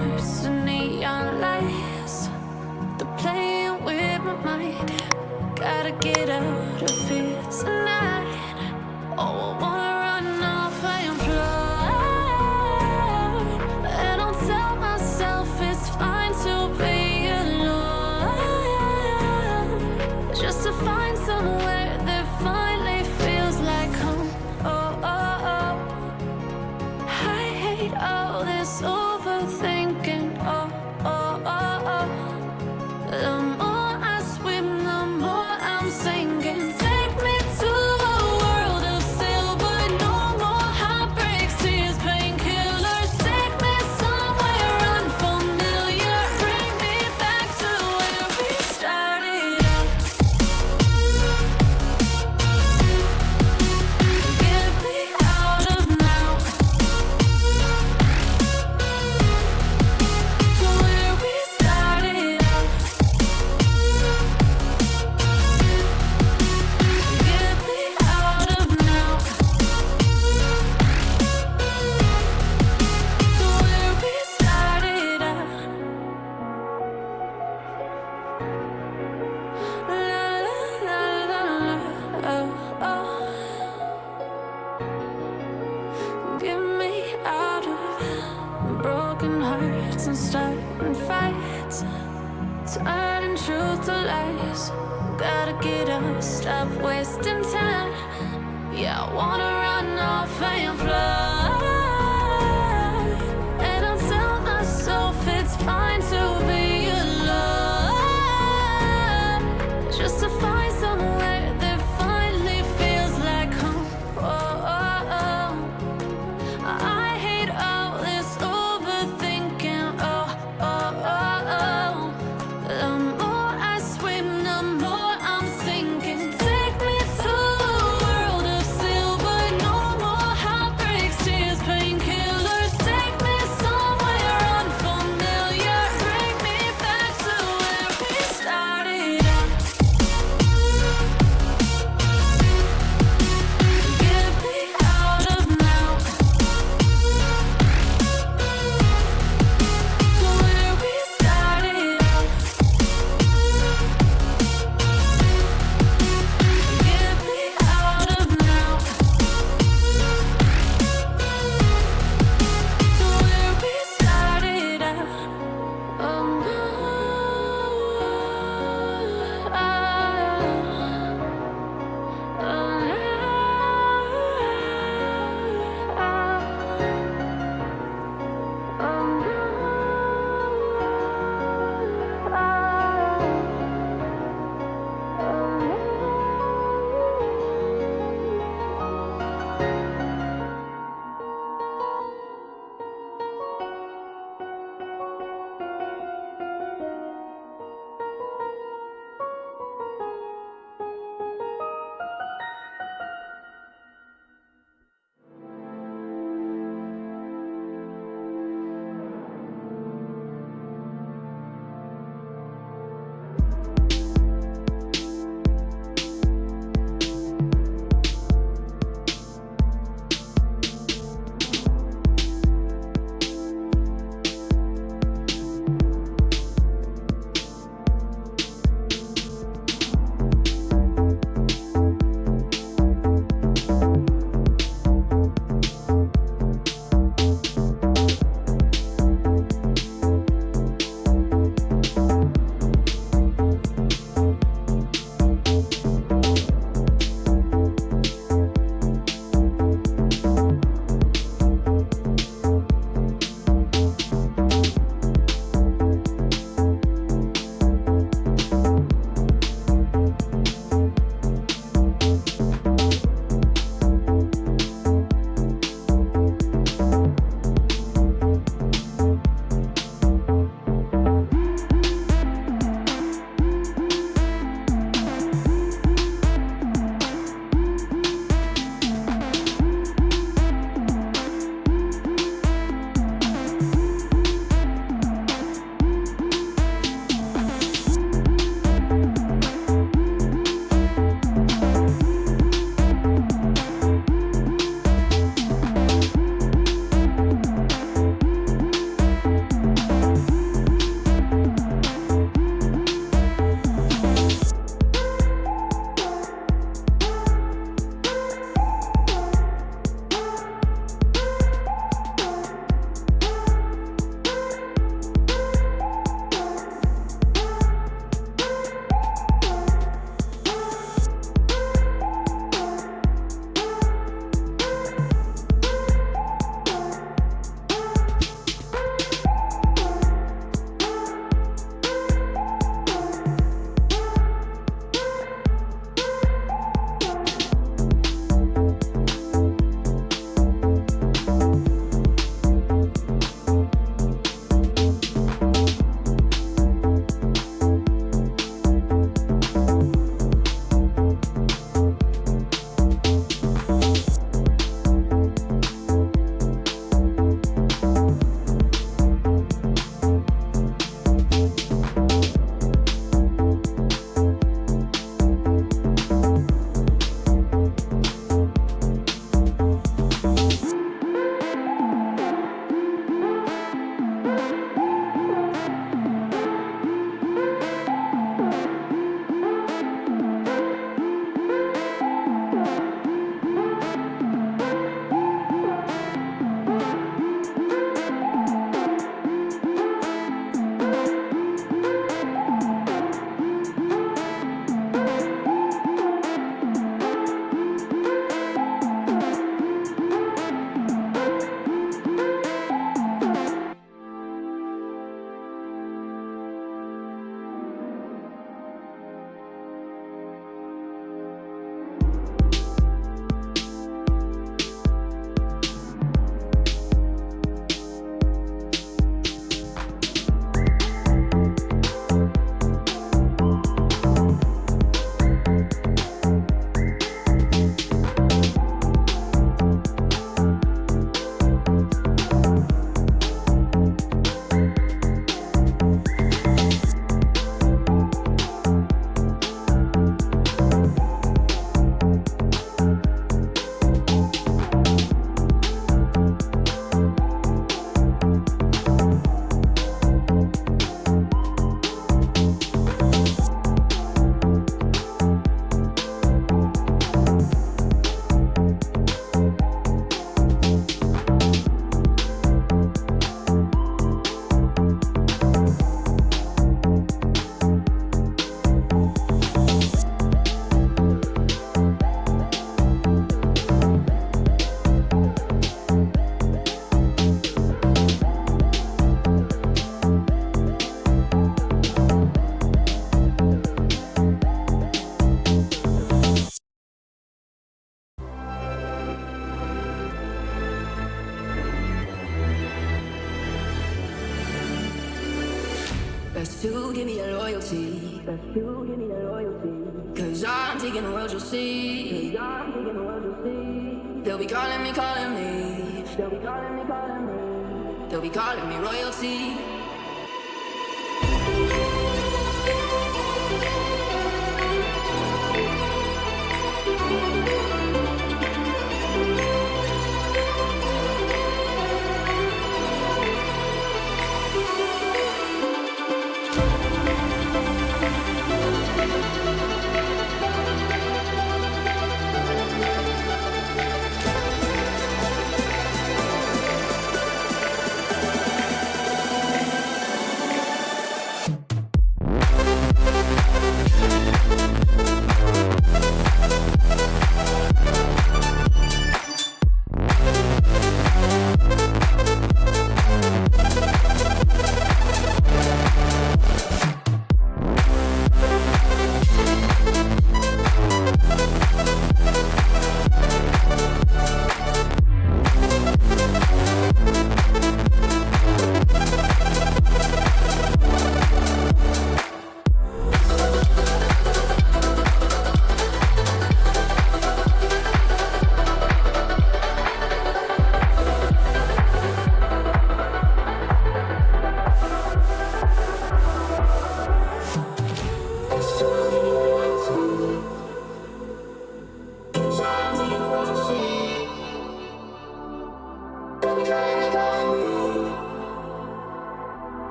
hearts and neon lights. They're playing with my mind. Gotta get out of here tonight. Oh, I wanna run off and fly. And I'll tell myself it's fine to be alone, just to find somewhere that finally feels like home. Oh, oh, oh. I hate all this overthinking. Oh, oh, oh, oh. The more I swim, the more I'm sinking. Take me to a world of silver. No more heartbreaks, tears, painkillers. Take me somewhere unfamiliar. Bring me back to where we started out. Get me out of now. To where we started out. Get me out of now. To where we started out. La la la la la. Oh, oh. Get me out of broken hearts and starting fights, turning truth to lies. Gotta get up, stop wasting time. Yeah, I wanna run off and fly. And I'll tell myself it's fine to be alone, just to find somewhere that finally feels like home. Oh, oh, oh. I hate all this overthinking. Oh, oh, oh, oh. The more I swim, the more I'm sinking. Take me to a world of silver. No more heartbreaks, tears, Best to give me a loyalty. Best to give me a loyalty. Cause I'm taking the world, you'll see. Cause I'm taking the world, you'll see. They'll be calling me, calling me. They'll be calling me, calling me. They'll be calling me royalty.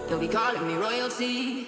They'll be calling me royalty.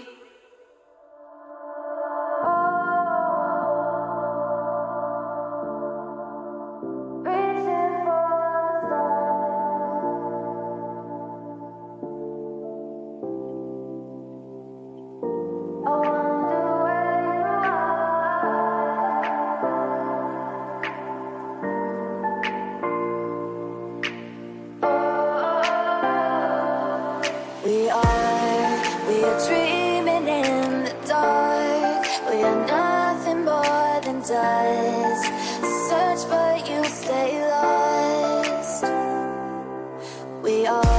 We are dreaming in the dark. We are nothing more than dust. Search but you stay lost. We are